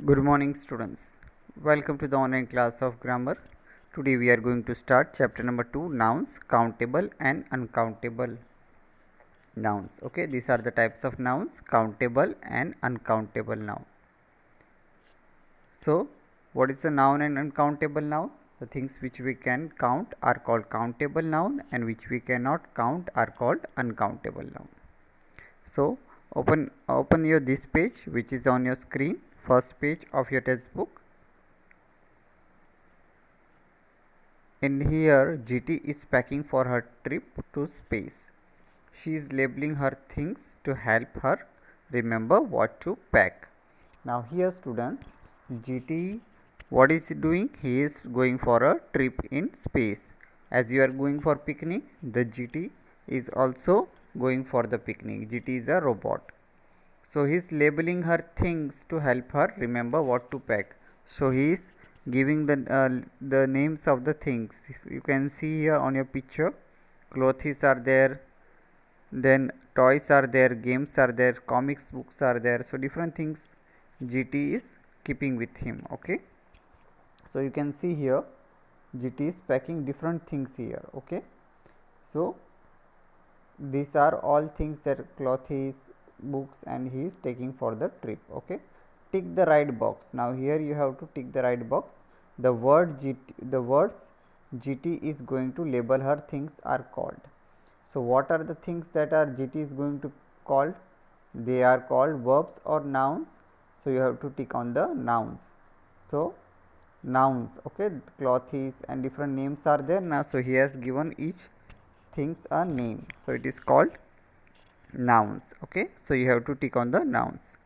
Good morning, students. Welcome to the online class of grammar. Today we are going to start chapter number 2, nouns, countable and uncountable nouns. Okay, these are the types of nouns, countable and uncountable noun. So, what is a noun and uncountable noun? The things which we can count are called countable noun, and which we cannot count are called uncountable noun. So, open your this page which is on your screen, first page of your textbook. In here, GT is packing for her trip to space. She is labeling her things to help her remember what to pack. Now here students, GT, what is he doing? He is going for a trip in space. As you are going for picnic, the GT is also going for the picnic. GT is a robot. So he is labeling her things to help her remember what to pack. So he is giving the names of the things. You can see here on your picture, clothes are there, then toys are there, games are there, comics books are there. So different things GT is keeping with him. Okay, so you can see here GT is packing different things here. Okay, so these are all things that clothes, books, and he is taking for the trip. Okay, tick the right box. Now here you have to tick the right box. The words GT is going to label her things are called. So what are the things that are GT is going to called? They are called verbs or nouns. So you have to tick on the nouns. So nouns, okay, clothes and different names are there. Now so he has given each things a name, so it is called nouns. Okay, so you have to tick on the nouns.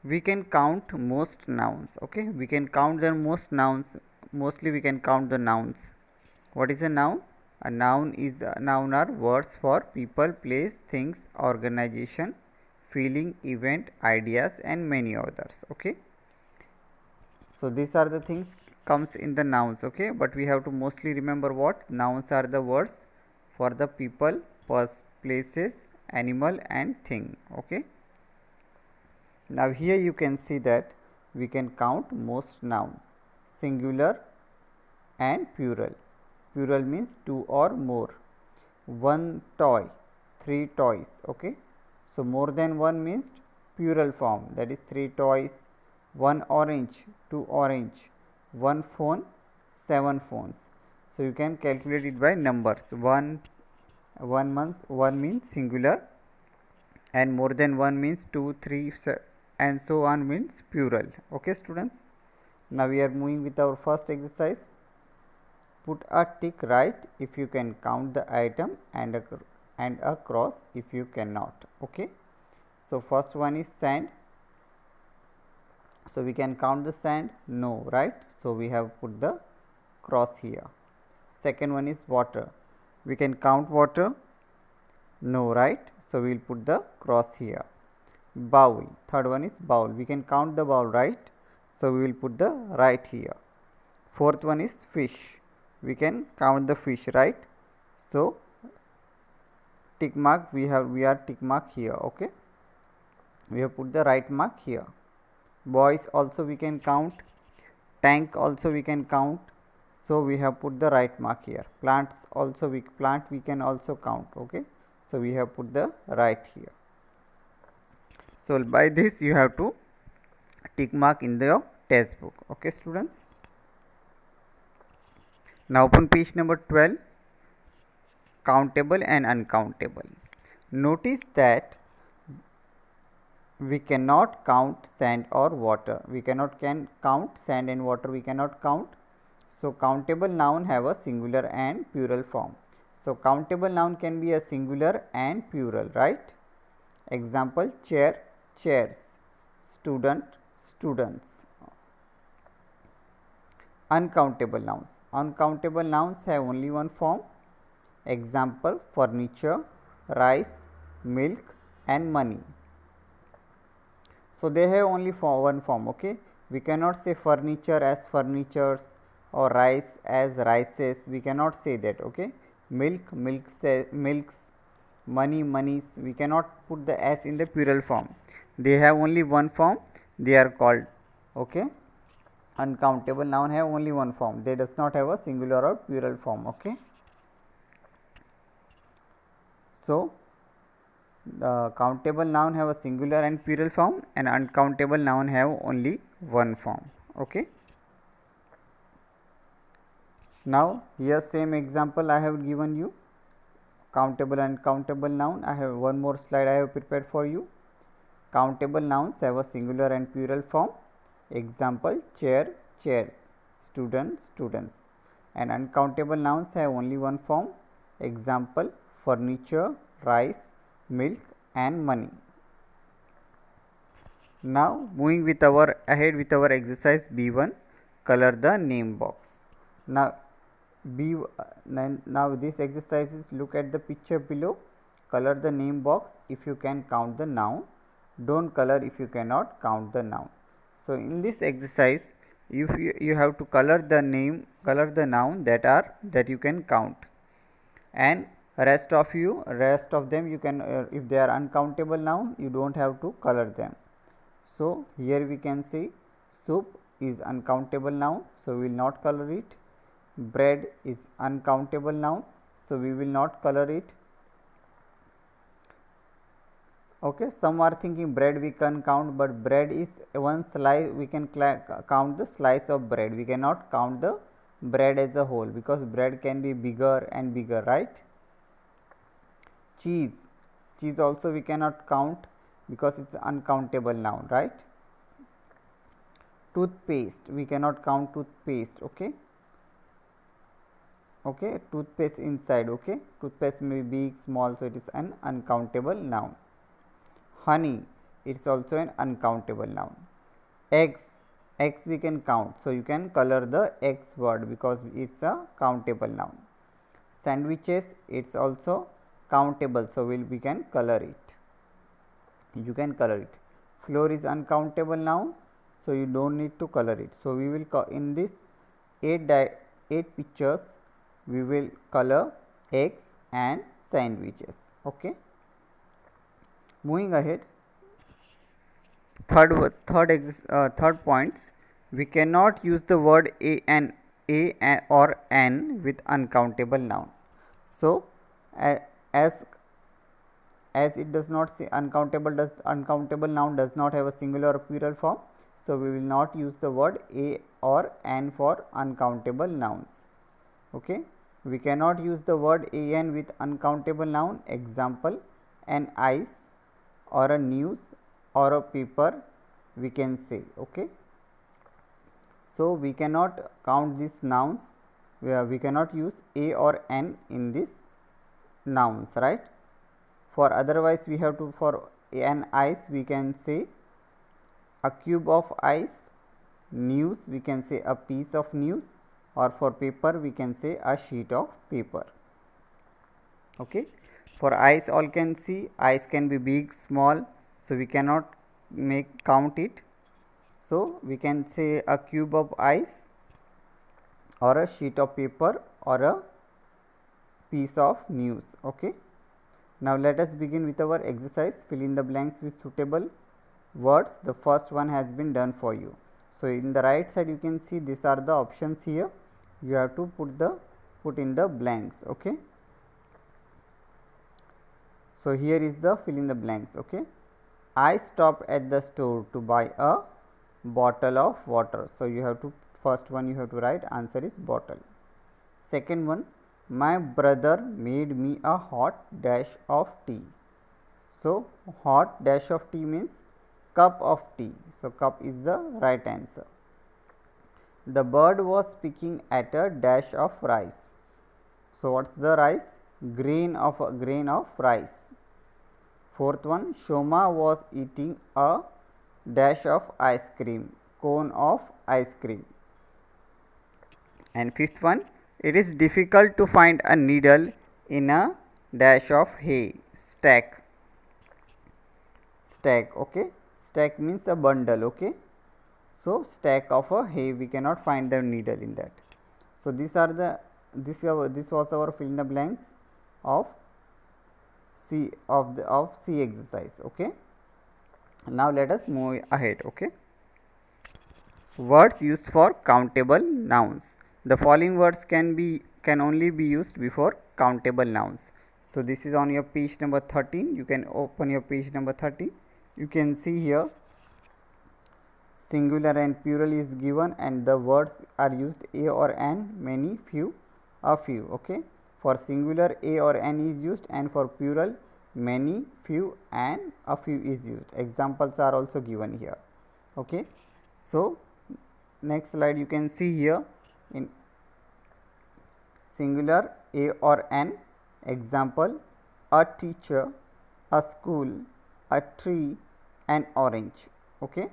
We can count most nouns. Okay, we can count the most nouns. Mostly we can count the nouns. What is a noun? A noun are words for people, place, things, organization, feeling, event, ideas, and many others. Okay, so these are the things comes in the nouns. Okay, but we have to mostly remember what nouns are: the words for the people, places, animal, and thing. Okay, now here you can see that we can count most nouns, singular and plural. Plural means two or more. One toy, three toys. Okay, so more than one means plural form, that is three toys. One orange, two orange. One phone, seven phones. So you can calculate it by numbers. One means singular, and more than one means two, three, and so on means plural. Okay students, now we are moving with our first exercise. Put a tick right if you can count the item, and a cross if you cannot. Okay, so first one is sand. So we can count the sand? No, right? So we have put the cross here. Second one is water. We can count water? No, right? So we will put the cross here. Bowl. Third one is bowl. We can count the bowl, right? So we will put the right here. Fourth one is fish. We can count the fish, right? So tick mark, we are tick mark here. Okay, we have put the right mark here. Boys also we can count. Tank also we can count. So we have put the right mark here. Plants also we can also count. Okay, so we have put the right here. So by this you have to tick mark in the textbook. Okay students, now open page number 12, countable and uncountable. Notice that we cannot count sand or water. We cannot count sand and water. We cannot count. So countable noun have a singular and plural form. So countable noun can be a singular and plural, right? Example: chair, chairs; student, students. Uncountable nouns. Uncountable nouns have only one form. Example: furniture, rice, milk, and money. So they have only one form. Okay, we cannot say furniture as furnitures or rice as rices. We cannot say that. Okay, milk, milks; money, monies. We cannot put the s in the plural form. They have only one form. they are called. Okay, uncountable noun have only one form, they does not have a singular or plural form. Okay, so the countable noun have a singular and plural form, and uncountable noun have only one form. Okay, now here same example I have given you, countable and countable noun. I have one more slide I have prepared for you. Countable nouns have a singular and plural form. Example, chair, chairs, student, students. And uncountable nouns have only one form. Example, furniture, rice, milk and money. Now moving with our ahead with our exercise B1, color the name box. Now now this exercise is, look at the picture below, color the name box if you can count the noun, don't color if you cannot count the noun. So in this exercise, if you have to color the noun that you can count, and rest of them you can, if they are uncountable noun, you don't have to color them. So here we can see soup is uncountable noun, so we will not color it. Bread is uncountable noun, so we will not color it. Okay, some are thinking bread we can count, but bread is one slice, we can count the slice of bread, we cannot count the bread as a whole, because bread can be bigger and bigger, right? Cheese also we cannot count because it's uncountable noun, right? Toothpaste, we cannot count toothpaste. Okay, toothpaste inside. Okay, toothpaste may be big, small, so it is an uncountable noun. Honey, it's also an uncountable noun. Eggs we can count, so you can color the eggs word because it's a countable noun. Sandwiches, it's also countable, so we can color it, you can color it. Floor is uncountable noun, so you don't need to color it. So we will in this 8 pictures we will color eggs and sandwiches. Okay, moving ahead, third points, we cannot use the word a or an with uncountable noun. So as it does not say uncountable noun does not have a singular or plural form, so we will not use the word a or an for uncountable nouns. Okay, we cannot use the word an with uncountable noun. Example, an ice or a news or a paper we can say. Okay, so we cannot count these nouns, we cannot use a or an in these nouns, right? For otherwise we have to, for an ice we can say a cube of ice, news we can say a piece of news, or for paper we can say a sheet of paper. Okay, for ice all can see, ice can be big, small, so we cannot count it, so we can say a cube of ice or a sheet of paper or a piece of news. Okay, now let us begin with our exercise, fill in the blanks with suitable words. The first one has been done for you. So in the right side you can see these are the options here, you have to put in the blanks. Okay, so here is the fill in the blanks. Okay, I stopped at the store to buy a bottle of water, so you have to, first one you have to write answer is bottle. Second one, my brother made me a hot dash of tea. So hot dash of tea means cup of tea, so cup is the right answer. The bird was picking at a dash of rice. So what's the rice? Grain of rice. Fourth one, Shoma was eating a dash of ice cream, cone of ice cream. And fifth one, it is difficult to find a needle in a dash of hay, stack. Okay, stack means a bundle. Okay, so stack of a hay, we cannot find the needle in that. So these are the, this was our fill in the blanks of C exercise. Okay, now let us move ahead. Okay, Words used for countable nouns. The following words can only be used before countable nouns. So this is on your page number 13. You can open your page number 13. You can see here singular and plural is given, and the words are used a or an, many, few, a few. Okay. For singular, a or an is used, and for plural, many, few, and a few is used. Examples are also given here. Okay. So next slide you can see here in singular, a or an. Example: a teacher, a school, a tree, an orange. Okay.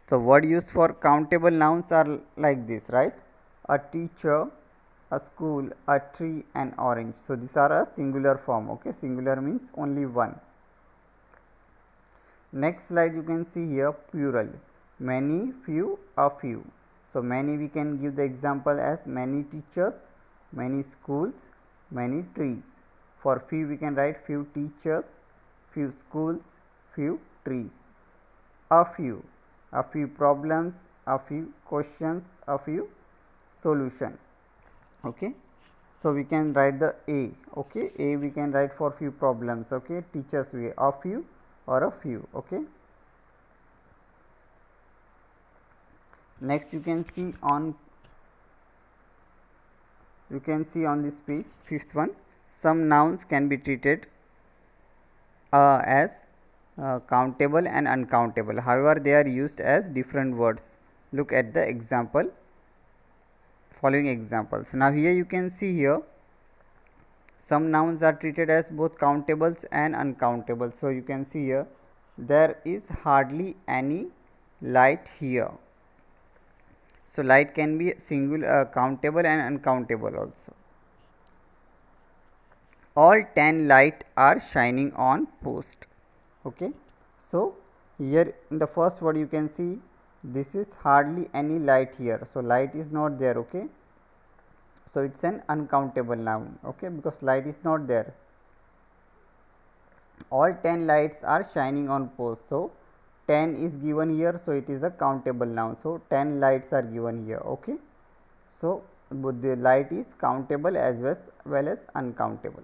So word used for countable nouns are like this, right? A teacher, a school, a tree, an orange. So these are a singular form. Okay. Singular means only one. Next slide you can see here plural: many, few, a few. So many we can give the example as many teachers, many schools, many trees. For few we can write few teachers, few schools, few trees. A few problems, a few questions, a few solution. Okay. So we can write the a. Okay. A we can write for few problems. Okay. Teachers we a few or a few. Okay. Next you can see on this page, fifth one, some nouns can be treated as countable and uncountable. However, they are used as different words. Look at the example, following examples. Now here you can see here some nouns are treated as both countables and uncountable. So you can see here there is hardly any light here. So light can be singular, countable and uncountable also. All 10 light are shining on post. Okay. So here in the first word you can see this is hardly any light here. So light is not there. Okay. So it's an uncountable noun. Okay, because light is not there. All 10 lights are shining on post. So 10 is given here, so it is a countable noun. So 10 lights are given here. Okay. So the light is countable as well as uncountable.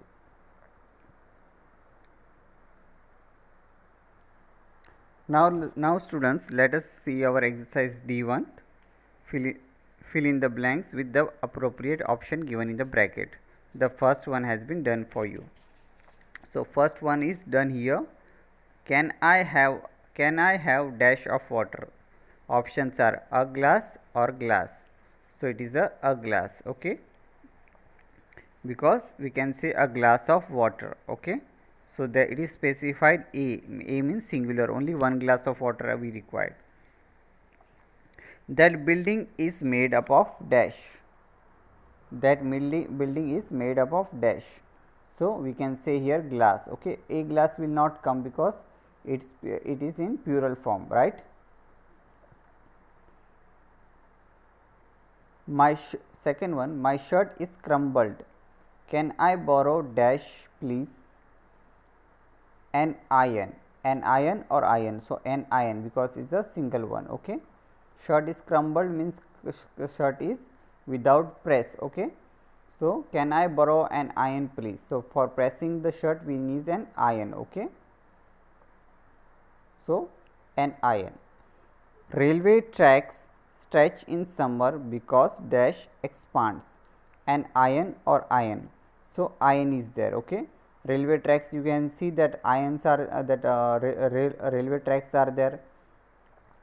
Now students, let us see our exercise D1. Fill in the blanks with the appropriate option given in the bracket. The first one has been done for you. So first one is done here. Can I have dash of water? Options are a glass or glass. So it is a glass. Okay, because we can say a glass of water. Okay, so that it is specified a means singular, only one glass of water we required. That building is made up of dash. That building is made up of dash. So we can say here glass. Okay, a glass will not come because it is in plural form, right? Second one, my shirt is crumbled. Can I borrow dash please? An iron or iron. So an iron because it's a single one. Okay, shirt is crumbled means shirt is without press. Okay, so can I borrow an iron please? So for pressing the shirt we need an iron. Okay, so an iron. Railway tracks stretch in summer because dash expands. An iron or iron. So iron is there. Okay, railway tracks you can see that irons are railway tracks are there.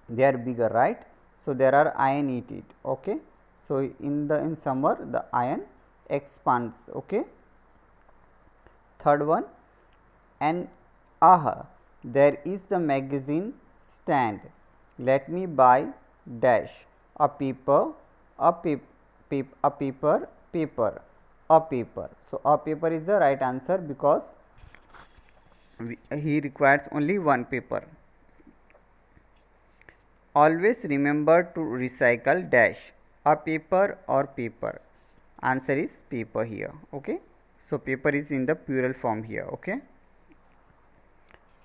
They are bigger, right? So there are iron in it. Okay, so in summer the iron expands. Okay. Third one, and there is the magazine stand. Let me buy dash a paper, a paper. So a paper is the right answer because he requires only one paper. Always remember to recycle dash a paper or paper. Answer is paper here. Okay, so paper is in the plural form here. Okay,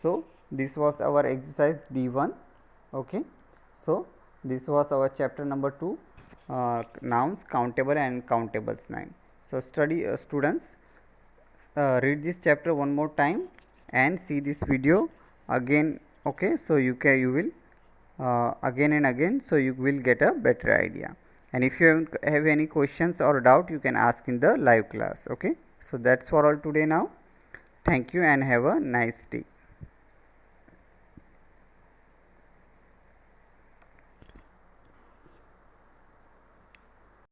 so this was our exercise D1. Okay, so This was our chapter number 2, nouns, countable and countables 9. So study students, read this chapter one more time and see this video again. Okay, so you will again and again, so you will get a better idea. And if you have any questions or doubt, you can ask in the live class. Okay, so that's for all today now. Thank you and have a nice day.